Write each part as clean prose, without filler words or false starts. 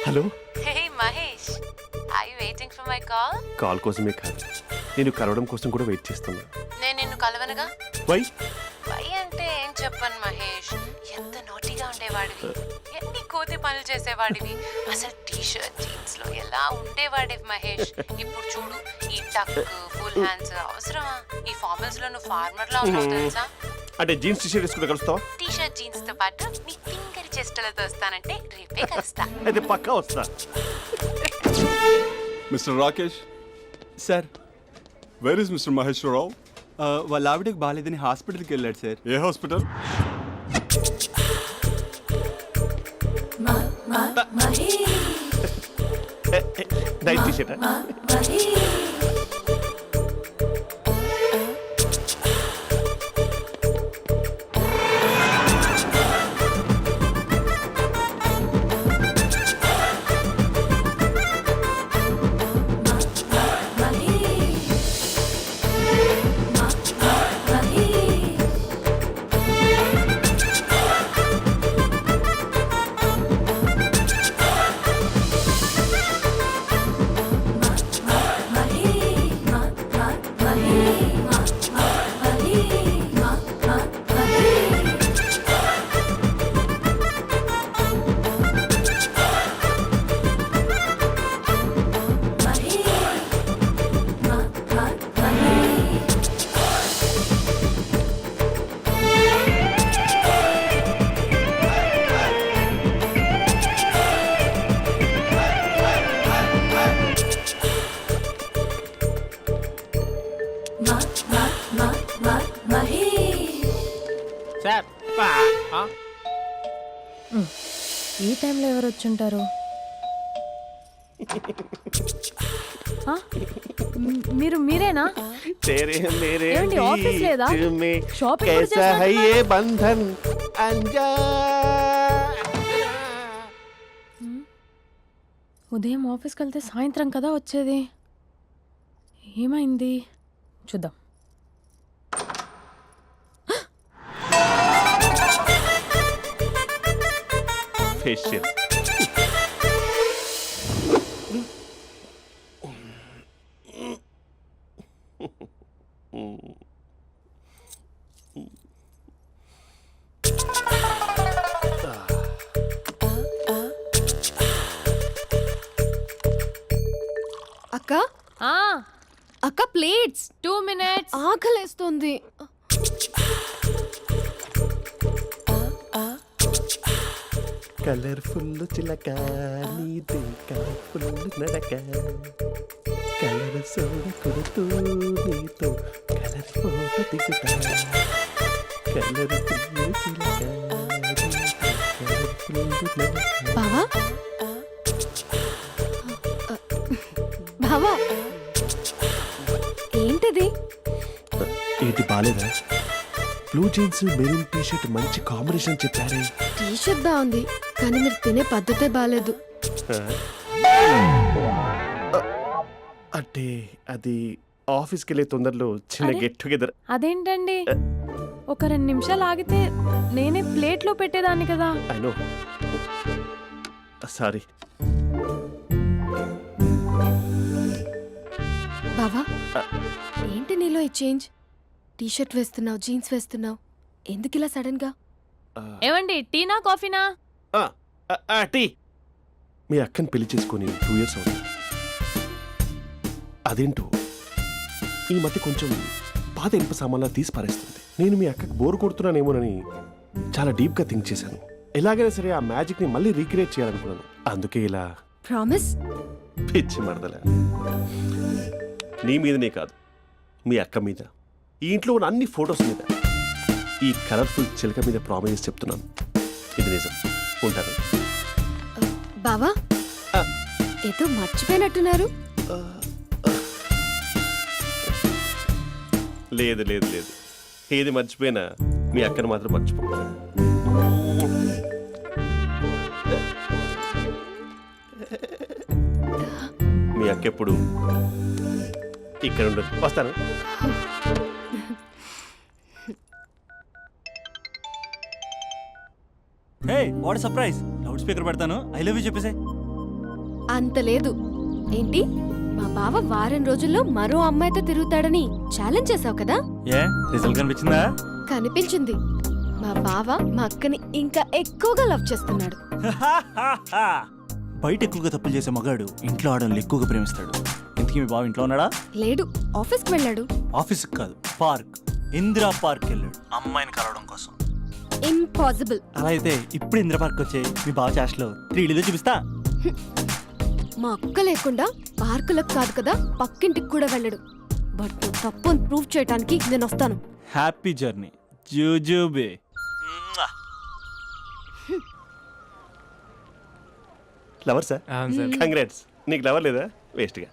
Hello. Hey Mahesh, are you waiting for my call? Call కోసమే కాదు, నేను కలవడం కోసం కూడా వెయిట్ చేస్తున్నా. నేను నిన్ను కలవనుగా. వై? వై అంటే ఏం చెప్పను మహేష్, ఎంత నోటిగా ఉండేవాడివి, ఎన్ని కోతి పనులు చేసేవాడివి, అసలు టీ షర్ట్ జీన్స్ లో ఎలా ఉండేవాడివి మహేష్. ఇప్పుడు చూడు, ఈ టక్ ఫుల్ హ్యాండ్స్ అవసరమా? ఈ ఫార్మల్స్ లో నువ్వు ఫార్మర్ లా ఉన్నావు తెలుసా? అంటే జీన్స్ టీ షర్ట్ వేసుకుంటే కలుస్తావా? టీ షర్ట్ జీన్స్ తో పాటు నీ ఫింగర్ చెస్టులతో వస్తానంటే రేపే కలుస్తా. అయితే పక్కా వస్తా. Mister Rakesh sir, where is mister Maheswararao? వాళ్ళ ఆవిడకి బాగాలేదని హాస్పిటల్కి వెళ్ళాడు సార్. ఏ హాస్పిటల్? Night T shirt. ఈ టైంలో ఎవరు వచ్చుంటారు? మీరేనా? ఏమండి, ఆఫీస్ లేదా? షాపింగ్ కూడా చేస్తున్నారు? ఉదయం ఆఫీస్కి వెళ్తే సాయంత్రం కదా వచ్చేది, ఏమైంది చూద్దాం. ఫేషియల్. అక్క అక్క ప్లేట్స్. 2 minutes. ఆకలేస్తుంది. కలర్ఫుల్ చిలక నీదే కలర్ఫుల్ నడక, కలర్ సోడ కొడుతూ నీతో కలర్ ఫోటో దిగుతా, కలర్ఫుల్ చిలక బావా బావా, ఏంటిది? ఏంటి బాలేదా? Blue jeans maroon T shirt మంచి కాంబినేషన్ చెప్పారే. టీ షర్ట్ బాగుంది, కానీ మీరు తినే పద్ధతే బాలేదు. అంటే అది ఆఫీస్కి వెళ్ళే తొందరలో చిన్న గెట్ టుగెదర్. అదేంటండి, ఒక 2 నిమిషాలు ఆగితే నేనే ప్లేట్లో పెట్టేదాన్ని కదా. I know, sorry. బావా, ఏంటి నీలో ఈ చేంజ్? టీ షర్ట్ వేస్తున్నావు, జీన్స్ వేస్తున్నావు, ఎందుకు ఇలా సడన్ గా? ఏమండి, టీనా కాఫీనా? టీ. మీ అక్కని పెళ్లి చేసుకొని 2 years అవుతుంది. అదేంటో ఈ మధ్య కొంచెం పాత ఇనుప సామాన్లా తీసి పారేస్తుంది. నేను మీ అక్కకి బోర్ కొడుతున్నానేమోనని చాలా డీప్గా థింక్ చేశాను. ఎలాగైనా సరే ఆ మ్యాజిక్ని మళ్ళీ రీక్రియేట్ చేయాలనుకున్నాను. అందుకే ఇలా. ప్రామిస్? పిచ్చి మరదల, నీ మీదనే కాదు, మీ అక్క మీద, ఈ ఇంట్లో ఉన్న అన్ని ఫొటోస్ మీద, ఈ కలర్ఫుల్ చిలక మీద ప్రామిస్ చెప్తున్నాను. ఇది నిజం. ఉంటాను. బావా, ఏదో మర్చిపోయినట్టున్నారు. లేదు లేదు లేదు, ఏది మర్చిపోయినా మీ అక్కను మాత్రం మర్చిపో. మీ అక్క ఎప్పుడు ఇక్కడ ఉండదు. వస్తాను. Hey what surprise, loud speaker పెడతాను, ఐ లవ్ యూ చెప్పేసే. అంత లేదు. ఏంటి, మా బావ వారం రోజుల్లో మరో అమ్మాయితో తిరుగుతాడని ఛాలెంజ్ చేసావు కదా? ఏ రిజల్ట్ కనిపించిందా? కనిపించింది. మా బావ మా అక్కని ఇంకా ఎక్కువగా లవ్ చేస్తున్నాడు. బయట ఎక్కువగా తప్పులు చేసే మగాడు ఇంట్లో ఆడవాళ్ళు ఎక్కువగా ప్రేమిస్తాడు. ఇంతకీ మీ బావ ఇంట్లో ఉన్నాడా? లేడు, ఆఫీస్కి వెళ్ళాడు. ఆఫీస్కి కాదు, పార్క్, ఇందిరా పార్క్ వెళ్ళాడు అమ్మాయిని కలవడం కోసం. ఇంపాసిబుల్. అలా అయితే ఇప్పుడు ఇందిరా పార్క్ వచ్చే మీ బావ చాష్లో 3Dలో చూపిస్తా. మా అక్క లేకుండా పార్కులకు కాదు కదా, పక్కింటికి కూడా వెళ్ళడు. బట్ నువ్వు తప్పు అని ప్రూవ్ చేయడానికి నేను వస్తాను. హ్యాపీ జర్నీ జూజూబే. Lover sir? కంగ్రాట్స్. నీకు లవర్ లేదా? వేస్ట్గా.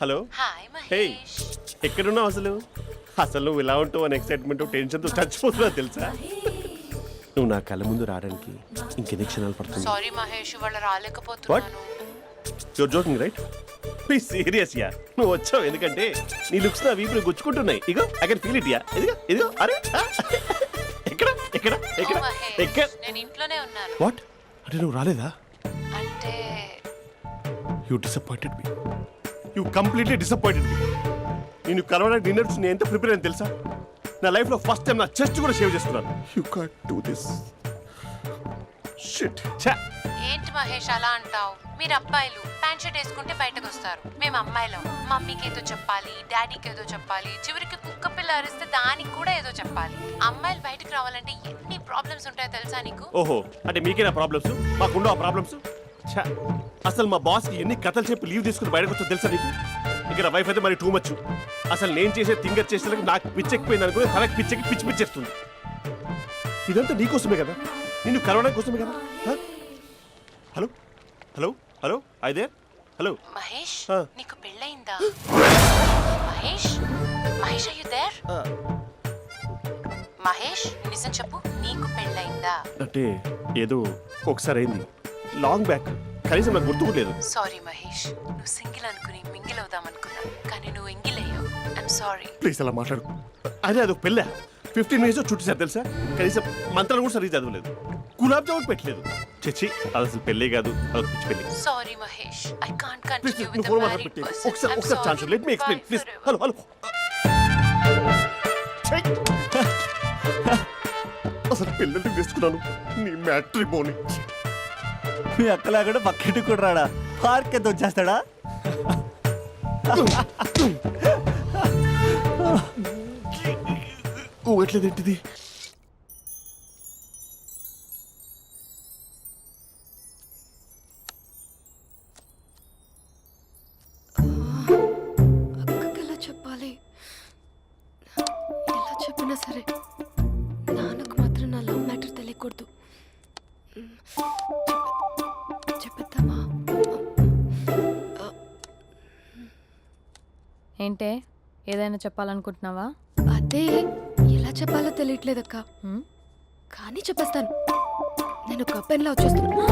హలో. Hi hey, Mahesh. ఎక్కడున్నావు అసలు? అసలు నువ్వు ఇలా ఉంటావు అని ఎక్సైట్మెంట్ టెన్షన్తో చచ్చిపోతున్నా తెలుసా? నువ్వు నా కళ్ళ ముందు రావడానికి ఇంకెన్ని క్షణాలు పడుతుంది? సారీ మహేష్, వాళ్ళు రాలేకపోతున్నాను. Your joking right? Please serious yeah. నువ్వు వచ్చావు ఎందుకంటే నీ లుక్స్ నా వీపుని గుచ్చుకుంటున్నాయి. ఇగో I can feel it yeah. ఇదిగో ఇదిగో. అరే ఎక్కడ ఎక్కడ ఎక్కడ ఓ మహేష్, ఎక్కడ? నేను ఇంట్లోనే ఉన్నాను. వాట్ అంటే నువ్వు రాలేదా? అంటే you disappointed me. You completely disappointed me. నేను కలవడానికి డిన్నర్స్ నేను ఎంత ప్రిపేర్ అని తెలుసా? నా లైఫ్లో ఫస్ట్ టైం నా చెస్ట్ కూడా సేవ్ చేస్తున్నాను. You can't do this. Shit. ఛా. ఏంటి మహేష్ అలా అంటావు? మీరు అబ్బాయిలు ప్యాంట్ షర్ట్ వేసుకుంటే బయటకు వస్తారు. మేము అమ్మాయిలం, మమ్మీకి ఏదో చెప్పాలి, డాడీకి ఏదో చెప్పాలి, చివరికి కుక్క పిల్ల అరిస్తే దానికి కూడా ఏదో చెప్పాలి. అమ్మాయిలు బయటకు రావాలంటే ఎన్ని ప్రాబ్లమ్స్ ఉంటాయో తెలుసా నీకు? ఓహో, అంటే మీకేనా ప్రాబ్లమ్స్? మాకుండా ఆ ప్రాబ్లమ్స్? ఛా. అసలు మా బాస్కి ఎన్ని కథలు చెప్పి లీవ్ తీసుకుని బయటకు వచ్చా తెలుసా నీకు? ఇక్కడ వైఫ్ అయితే మరి టూ మచ్. అసలు నేను చేసే థింగర్ చేసేందుకు నాకు పిచ్చెక్కిపోయింది అనుకుని తనకి పిచ్చెక్కి పిచ్చి పిచ్చేస్తుంది. ఇదంతా నీకోసమే కదా, నిన్ను కలవడానికి కోసమే కదా. హలో హలో హలో అయితే హలో మహేష్, ఆ. నీకు పెళ్ళయిందా? Mahesh, Mahesh are you there? Mahesh నిజం చెప్పు, నీకు పెళ్ళయిందా? అంటే ఏదో ఒకసారి అయింది, లాంగ్ బ్యాక్, కనీసం నాకు గుర్తుకులేదు. సారీ మహేష్, నువ్వు సింగిల్ అనుకుని మింగిల్ అవుదాం అనుకున్నా, కానీ నువ్వు ఎంగిల్ అయ్యావు. I'm sorry. ప్లీజ్ అలా మాట్లాడు. అదే అదొక పెళ్ళ 15 మినిట్స్ చుట్టేసారు తెలుసా? కనీసం మంత్రాలు కూడా సరిగ్గా చదవలేదు, గులాబ్ జామున్ పెట్టలేదు. చచ్చి, అది అసలు పెళ్ళే కాదు, అదొక పిచ్చి పెళ్ళి. Sorry Mahesh, I can't please continue with నువ్వు ద ఫోన్ మ్యారీడ్ మాట్లాడి పర్సన్. ఒకసారి chance let me explain please. Hello hello. అసలు పిల్లల్ని వేసుకున్నాను నీ మ్యాట్రీ బోని. మీ అక్కలా కూడా పక్కింటి కూడా రాడా? పార్క్ ఎంత వచ్చేస్తాడా? ఎట్లేదేంటిది? అక్కకి ఎలా చెప్పాలి? ఎలా చెప్పినా సరే నాన్నకు మాత్రం నా లవ్ మ్యాటర్ తెలియకూడదు. చెప్పేద్దామా? ఏంటే, ఏదైనా చెప్పాలనుకుంటున్నావా? అదే ఎలా చెప్పాలో తెలియట్లేదక్క. హ్మ్? కానీ చెప్పేస్తాను. నేను ఒక అబ్బాయిని లవ్ చేస్తున్నా.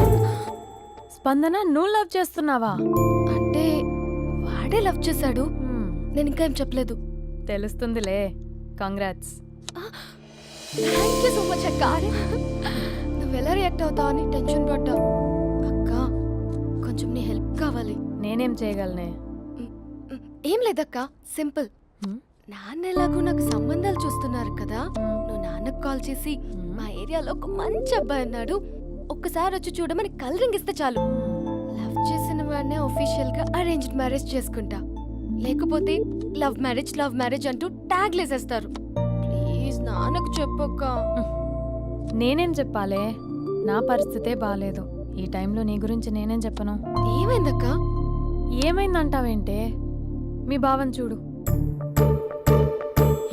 స్పందన, నువ్వు లవ్ చేస్తున్నావా? అంటే వాడే లవ్ చేశాడు, హ్మ్, నేను ఇంకా ఏం చెప్పలేదు. తెలుస్తుందిలే. Congrats. Thank you so much అక్క. నువ్వు ఎలా రియాక్ట్ అవుతావు అని టెన్షన్ పడ్డావు. అక్క, కొంచెం నీ హెల్ప్ కావాలి. నేనేం చేయగలనే? ఏం లేదక్క, సింపుల్. హ్మ్? నాన్న ఎలాగో నాకు సంబంధాలు చూస్తున్నారు కదా, నువ్వు నాన్నకు కాల్ చేసి మా ఏరియాలో ఒక మంచి అబ్బాయి అన్నాడు, ఒక్కసారి వచ్చి చూడమని కలరింగ్ ఇస్తే చాలు. లవ్ చేసిన వాడినే ఒఫీషియల్ గా అరేంజ్డ్ మ్యారేజ్ చేసుకుంటా. లేకపోతే లవ్ మ్యారేజ్ అంటూ ట్యాగ్ లేసేస్తారు. ప్లీజ్ నాన్నకు చెప్పక్క. నేనేం చెప్పాలే? నా పరిస్థితే బాలేదు. ఈ టైంలో నీ గురించి నేనేం చెప్పను? ఏమైందక్క? ఏమైందంటావేంటే? మీ భావం చూడు,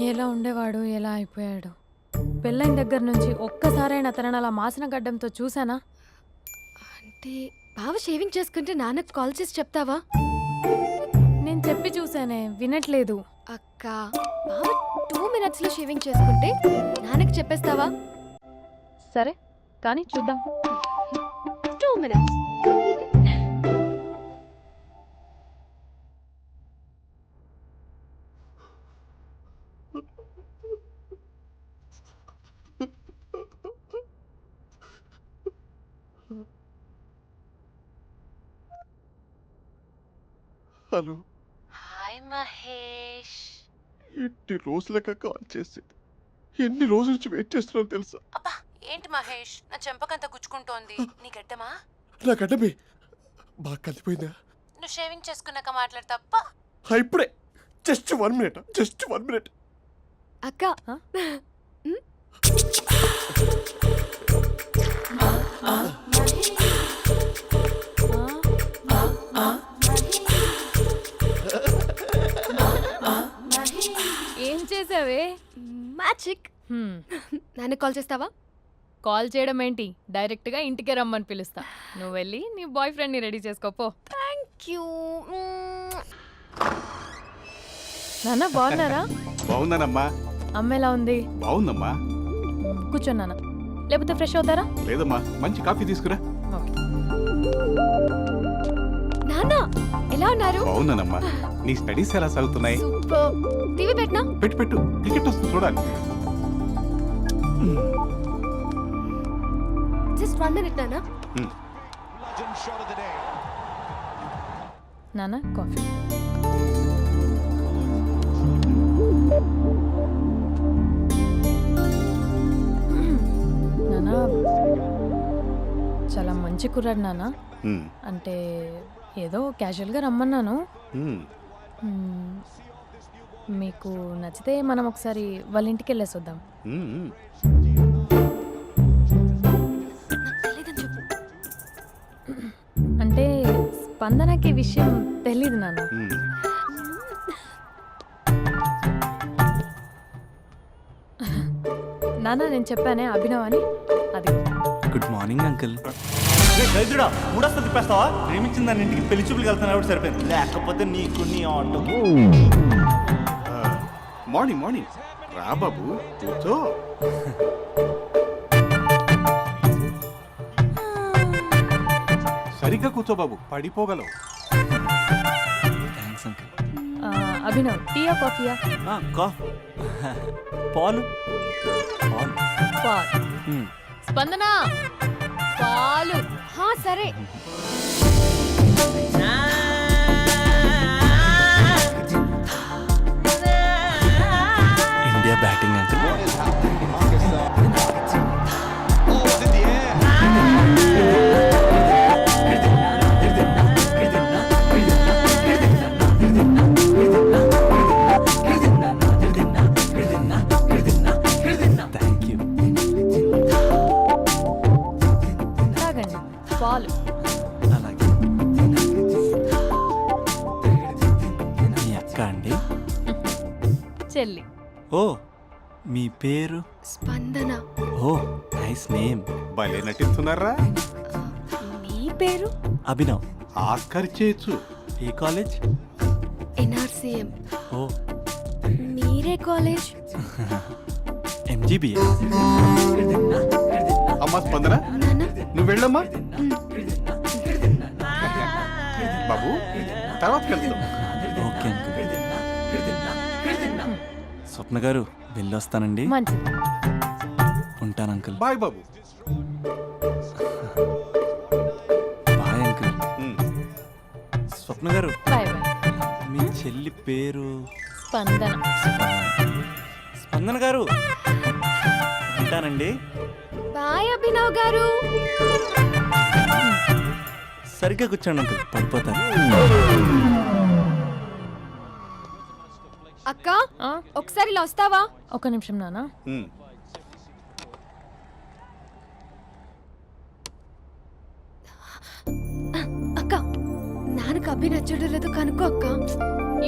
ఎలా ఉండేవాడు, ఎలా అయిపోయాడు. పెళ్ళైన దగ్గర నుంచి ఒక్కసారైనా తనని అలా మాసిన గడ్డంతో చూసానా? అంటే బావ షేవింగ్ చేసుకుంటే నాన్నకు కాల్ చేసి చెప్తావా? నేను చెప్పి చూసానే, వినట్లేదు. అక్క, బావ 2 minutes లో షేవింగ్ చేసుకుంటే నాన్నకు చెప్పేస్తావా? సరే, కానీ చూద్దాం. 2 minutes. Hello, hi Mahesh. ఎన్ని రోజులక కాల్ చేసేది, ఎన్ని రోజుల నుంచి వెయిట్ చేస్తున్నాను తెలుసా? అబ్బా ఏంటి మహేష్, నా చెంపకంత గుచ్చుకుంటోంది. నీ గడ్డమా? నా గడ్డమే బాగా కలిపోయిందా? నువ్వు షేవింగ్ చేసుకున్నాక మాట్లాడతాప్పా. ఇప్పుడే జస్ట్ 1 మినిట్, జస్ట్ 1 మినిట్. అక్క ఏం చేసావే? మ్యాజిక్. నాన్న కాల్ చేస్తావా? కాల్ చేయడం ఏంటి, డైరెక్ట్గా ఇంటికే రమ్మని పిలుస్తా. నువ్వు వెళ్ళి నీ బాయ్ ఫ్రెండ్ని రెడీ చేసుకోపో. Thank you. నాన్న బాగున్నారా? బాగున్నానమ్మా. అమ్మ ఎలా ఉంది? బాగుందమ్మా. కూర్చో నాన్న, లేకపోతే ఫ్రెష్ అవుతారా? లేదమ్మా, మంచి కాఫీ తీసుకురా. ఓకే. నాన్న ఎలా ఉన్నారు? బాగున్నానమ్మా. నీ స్టడీస్ ఎలా సాగుతున్నాయి? సూపర్. టీవీ పెట్టినా? పెట్టు, క్రికెట్ వస్తుంది చూడాలి. జస్ట్ 1 మినిట్ నాన్న. నాన్న కాఫీ. నాన్న చాలా మంచి కుర్రాడు నాన్న. అంటే ఏదో క్యాజువల్గా రమ్మన్నాను. మ్మ్. మీకు నచ్చితే మనం ఒకసారి వాళ్ళ ఇంటికి వెళ్ళేసి వద్దాం. తెలీదని చెప్పు. అంటే స్పందనకి విషయం తెలీదు నాన్న. నాన్న నేను చెప్పానే అభినవ్ అని, అది. Good morning uncle. దరిద్రుడా, మూడొస్తా తిప్పేస్తావా? ప్రేమించిన దాని ఇంటికి పెళ్లి చూపులు వెళ్తున్నావు సరిపోయింది, లేకపోతే నీకు నీ ఆటోకి. మార్నింగ్ రా బాబు, కూర్చో. సరిగ్గా కూర్చో బాబు, పడిపోగలవు. Thanks uncle. అభినవ్ టీయా కాఫీయా? పాలు. పాల్. స్పందన పాలు. హా సరే. India batting uncle. Thank you. తాగండి పాలు. అలాగే. మీ అక్క అండి? చెల్లి. ఓ, మీ పేరు? స్పందన. ఓ, నైస్ నేమ్. భలే నటిస్తున్నారా? నీ పేరు? అభినవ్. ఆస్కార్ చేయొచ్చు. ఏ కాలేజ్? NRCM. ఓ, మీరే కాలేజ్? MGBA. అమ్మా స్పందన, నాన్న నువ్వు వెళ్ళమ్మా. బాబు తర్వాత వెళ్తాం. Okay uncle. స్వప్న గారు వెళ్ళొస్తానండి. మంచిది. ఉంటాను అంకుల్. బాయ్ బాబు. Bye uncle. Swapna garu, bye bye. మీ చెల్లి పేరు? స్పందన. స్పందన గారు, ఉంటానండి. బాయ్ అభినవ్ గారు. సరిగ్గా కూర్చోండి అంకుల్, పడిపోతారు. అక్క ఆ? ఒకసారి ఇలా వస్తావా? ఒక నిమిషం నాన్న. అక్క నాన్నకు అభి నచ్చడం లేదో కనుక్కో అక్క.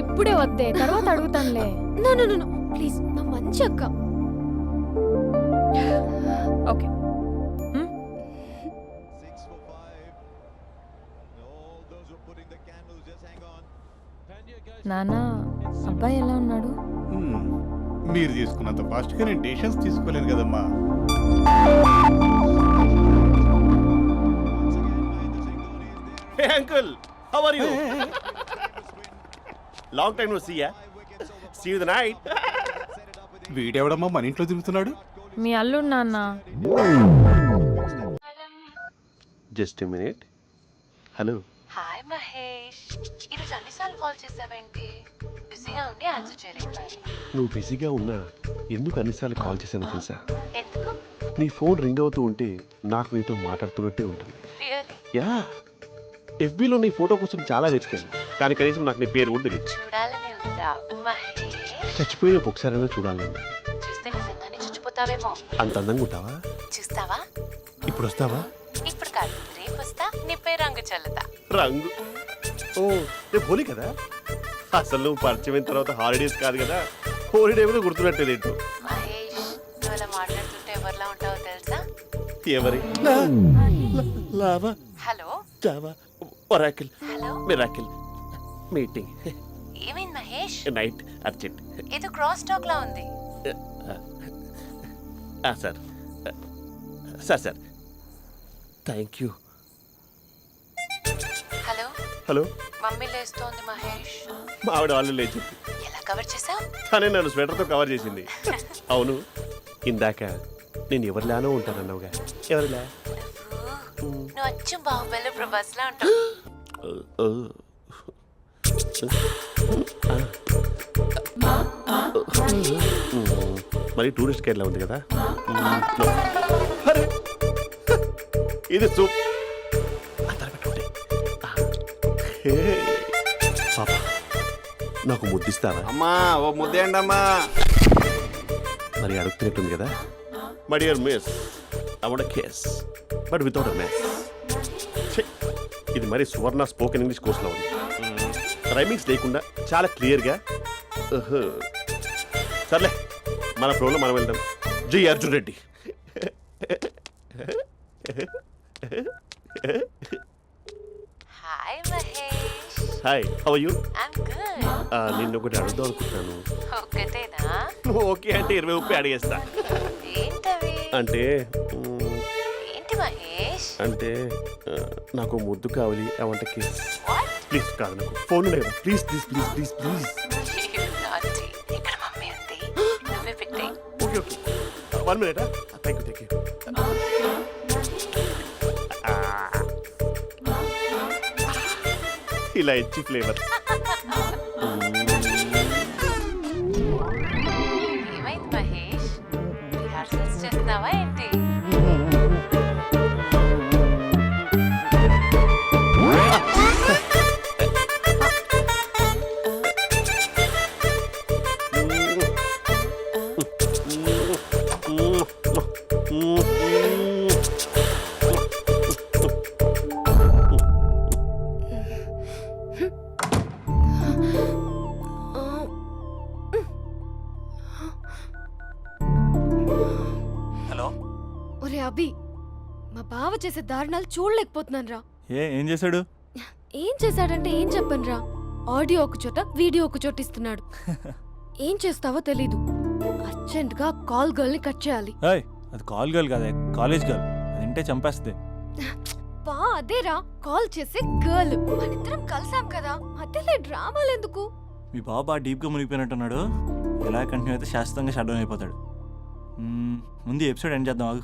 ఇప్పుడే వద్దే, తర్వాత అడుగుతానులే. నో ప్లీజ్, నా మంచి అక్క. ఓకే. నాన్న అబ్బాయి ఎలా ఉన్నాడు? మీరు తీసుకున్నంత ఫాస్ట్గా నేను డెసిషన్స్ తీసుకోలేను కదమ్మా. Hey uncle, how are you? Long time no see ya. See you the night. వీడెవడమ్మా మన ఇంట్లో తిరుగుతున్నాడు? మీ అల్లుడు నాన్న. Just a minute. Hello. Hi Mahesh. Mahesh, ఈరోజు అన్నిసార్లు కాల్ చేసావేంటి? బిజీగా ఉండి ఆన్సర్ చేయలేకపోయాను. నువ్వు బిజీగా ఉన్నా ఎందుకు అన్నిసార్లు కాల్ చేశానో తెలుసా? ఎందుకు? నీ ఫోన్ రింగ్ అవుతూ ఉంటే నాకు నీతో మాట్లాడుతున్నట్టే ఉంటుంది. రియల్లీ? యా, ఎఫ్బీలో నీ ఫోటో కోసం చాలా వెతికాను, కానీ కనీసం నాకు నీ పేరు కూడా తెలియదు. చూడాలని ఉందా మహేష్? చచ్చిపోయిన ఒకసారైనా చూడాలని. చూస్తే నిజంగానే చచ్చిపోతావేమో. అంత అందంగా ఉంటావా? చూస్తావా? ఇప్పుడు వస్తావా? ఇప్పుడు కాదు, రేపు వస్తా, నీపై రంగు చల్లుతా. రంగు? ఓ, రేపు హోలీ కదా. అసలు నువ్వు పరిచయం అయిన తర్వాత హాలిడేస్ కాదు కదా, హోలిడే మీద గుర్తుపెట్టేదేంటో. మహేష్, నువ్వు అలా మాట్లాడుతుంటే ఎవరిలా ఉంటావో తెలుసా? ఎవరి? Lava, hello Java, Oracle, hello, miracle, meeting, ఏమైంది మహేష్? Night, urgent. ఏదో క్రాస్ టాక్ లా ఉంది. Sir sir sir thank you. Hello, hello, mummy లేస్తోంది మహేష్. మా ఆవిడ వాళ్ళు లేచి ఎలా కవర్ చేసావు? తనే నన్ను స్వెటర్తో కవర్ చేసింది. అవును, ఇందాక నేను ఎవరిలానో ఉంటానన్నావుగా, ఎవరిలా? నువ్వు అచ్చం బాహుబలి ప్రభాస్ లా ఉంటావు. మరి టూరిస్ట్ గైడ్లా ఉంది కదా. అరే, ఇది సూప్. పాపా, నాకు ముద్దిస్తావా? అమ్మా ఓ ముద్దేయండి అమ్మా. మరి అడుగుతున్నట్టుంది కదా. My dear miss, I want kiss but without a miss. ఇది మరి సువర్ణ స్పోకెన్ ఇంగ్లీష్ కోర్సులో ఉంది. రైమింగ్స్ లేకుండా చాలా క్లియర్గా. సర్లే, మన ఫ్లోలో మనం వెళ్దాం. జై Arjun Reddy. Hi Mahesh. Hi, how are you? I'm good. నిన్ను ఒకటి అడుగుదాం అనుకుంటున్నాను. ఒక్కటేనా? నువ్వు ఓకే అంటే 20 రూపాయలు అడిగేస్తా. ఏంటవి? అంటే ఏంటి మహేష్? అంటే నాకు ముద్దు కావాలి. I want kiss. What? Please, కాదు, నాకు ఫోన్ లేదు. Please please please please please. నాటి ఇక్కడ మమ్మీ ఉంది, నువ్వే పెట్టే. Okay okay, 1 minute. Thank you thank you. ఇలా ఇచ్చి ఫ్లేవర్. ఏమైంది మహేష్? రిహార్సల్స్ చేస్తున్నావా ఏంటి? హలో. ఒరే అభి, మా బావ చేసే దారుణాలు చూడలేకపోతున్నాను రా. ఏం చేశాడు? ఏం చేశాడంటే ఏం చెప్పను రా. ఆడియో ఒక చోట, వీడియో ఒక చోట ఇస్తున్నాడు. ఏం చేస్తావో తెలీదు. అర్జెంట్ గా కాల్ గర్ల్ ని కట్ చేయాలి. ఏయ్, అది కాల్ గర్ల్ కాదే, కాలేజ్ గర్ల్. అది వింటే చంపేస్తుంది. బా అదేరా, కాల్ చేసే గర్ల్. మనిద్దరం కలిసాం కదా, మధ్యలో డ్రామాలు ఎందుకు? మీ బాబా డీప్గా మునిగిపోయినట్టున్నాడు. ఎలా కంటిన్యూ అయితే శాశ్వతంగా షట్ డౌన్ అయిపోతాడు. ముందు ఎపిసోడ్ ఎండ్ చేద్దాం, ఆగు.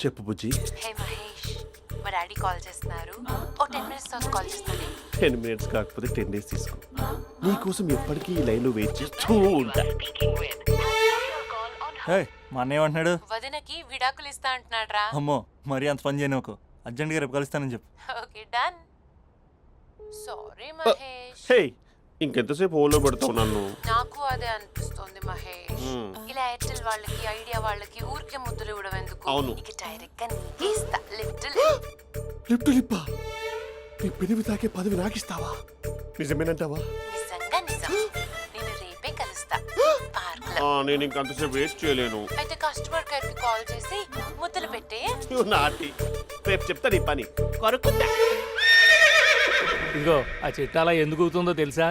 చెప్పు బుజ్జి. హే మహేష్, మా డాడీ కాల్ చేస్తున్నారు. ఓ 10 minutes తర్వాత కాల్ చేస్తాను. 10 minutes కాకపోతే 10 days తీసుకో. నీకోసం ఎప్పటికీ ఈ లైన్లో వెయిట్ చేస్తూ ఉంటా. ఏయ్, మా అన్నయ్య ఏమంటున్నాడు? వదినకి విడాకులు ఇస్తా అంటున్నాడు రా. అమ్మో, మరీ అంత పని చేయను. ఒక అర్జెంట్గా రేపు కలుస్తానని చెప్పు. Okay done. సారీ మహేష్. హే, ఇంకెంతసేపు హోల్లో పెడతావు నన్ను? నాకు అదే అనిపిస్తుంది మహేష్. ఇలా ఎయిర్టెల్ వాళ్ళకి, ఐడియా వాళ్ళకి ఊరికే ముద్దులు ఇవ్వడం ఎందుకు? అవును. ఇక డైరెక్ట్ గా నీకే ఇస్తా. లిటిల్ లిప్టు లిప్పా, నీ పెనివి తాకే పదవి నాకిస్తావా? నిజమేనంటావా? నిజంగా నిజం. నేను రేపే కలుస్తా పార్క్ లో. నేను ఇంకంతసేపు వెయిట్ చేయలేను. అయితే కస్టమర్ కేర్ కి కాల్ చేసి ముద్దులు పెట్టే. నువ్వు నాటి, రేపు చెప్తా నీ పని. కొరకుందా? ఇదిగో ఆ చిట్టాలా ఎందుకు అవుతుందో తెలుసా?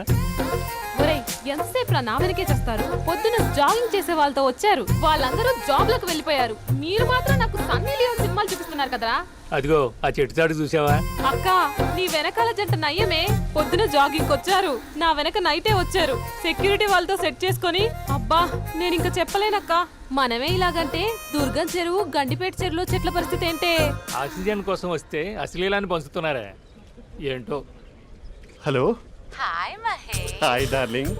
ఒరేయ్, ఎంతసేపు నా వెనకే చేస్తారు? పొద్దున జాగింగ్ చేసే వాళ్ళతో వచ్చారు, వాళ్ళందరూ జాబ్లకు వెళ్ళిపోయారు. మీరు మాత్రం నాకు సన్నీ లియోన్ సినిమాలు చూపిస్తున్నారు. చేస్తున్నారు కదరా. అదిగో ఆ చెట్టు చాటు చూసావా? అక్క నీ వెనకాల జంట నయ్యమే. పొద్దున జాగింగ్ వచ్చారు, నా వెనక నైటే వచ్చారు. సెక్యూరిటీ వాళ్ళతో సెట్ చేసుకొని అబ్బా నేను ఇంకా చెప్పలేనక్క. మనమే ఇలాగంటే దుర్గం చెరువు, గండిపేట చెరువులో చెట్ల పరిస్థితి ఏంటే? ఆక్సిజన్ కోసం వస్తే అశ్లీలాన్ని పంచుతున్నారా ఏంటో. Hello, hi Mahesh. Hi darling.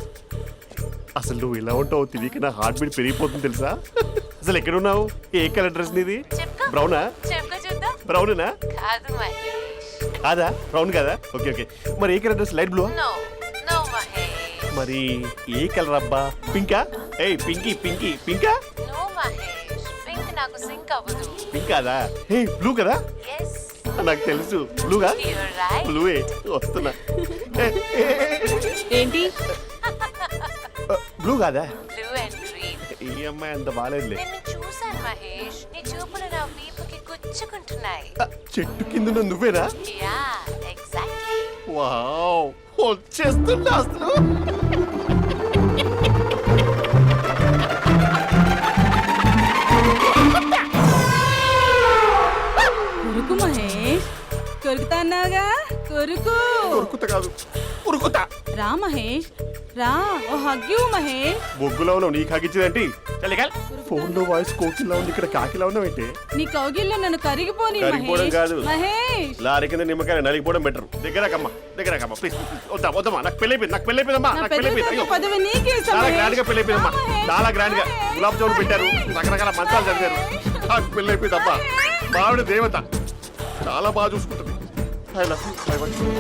అసలు నువ్వు ఇలా ఉంటావు తెలియక నా హార్ట్ బీట్ పెరిగిపోతుంది తెలుసా? అసలు ఎక్కడున్నావు? ఏ కలర్ డ్రెస్ నీది? చెప్పుకో. బ్రౌనా? చెప్పుకో చూద్దాం. బ్రౌనేనా? కాదు మహేష్. కాదా? బ్రౌన్ కదా? Okay okay. మరి ఏ colour dress? Light blue? No no Mahesh. మరి ఏ కలర్ అబ్బా? పింకా? ఏయ్ పింకీ పింకీ పింకా? నో మహేష్, పింక్ నాకు సింక్ అవ్వదు. పింక్ కాదా? ఏ బ్లూ కదా? ఎస్, నాకు తెలుసు బ్లూగా. You're right. బ్లూవే వస్తున్నా. ఏంటి బ్లూ కాదా? Blue and green. ఈ అమ్మాయి అంత బాగాలేదులే. నిన్ను చూశాను మహేష్, నీ చూపులు నా వీపుకి గుచ్చుకుంటున్నాయి. చెట్టు కింద నువ్వేనా? Yeah exactly. వావ్, వచ్చేస్తున్నా అసలు. కొరుకు మహేష్, కొరుకుతాన్నాగా కొరుకు. ఉరుకుత కాదు, ఉరుకుతా. రా మహేష్ రా, ఓ హగ్గు మహేష్. బొగ్గులో ఉన్నావు, నీకు హగించిందేంటి? ఫోన్ లో వాయిస్ కోకిలా ఉంది, ఇక్కడ కాకిలా ఉన్నావేంటి? నీ కౌగిల్లో నన్ను కరిగిపోని కరిగిపోవడం కాదు. మహేష్. లారీ కింద నిమ్మకాయ నలిగిపోవడం బెటర్. దగ్గరకమ్మా ప్లీజ్. వద్దమ్మా, నాకు పెళ్ళైపోయింది, నాకు పెళ్ళైపోయిందమ్మా, నాకు పెళ్ళైపోయింది. అయ్యో, పదవి నీకే చాలా గ్రాండ్ గా పెళ్ళైపోయిందమ్మా, చాలా గ్రాండ్ గా. గులాబ్ జామున్ పెట్టారు, రకరకాల మంచాలు చదివారు. నాకు పెళ్ళైపోయిందమ్మా. మావిడ దేవత, చాలా బాగా చూసుకుంటుంది. I love you.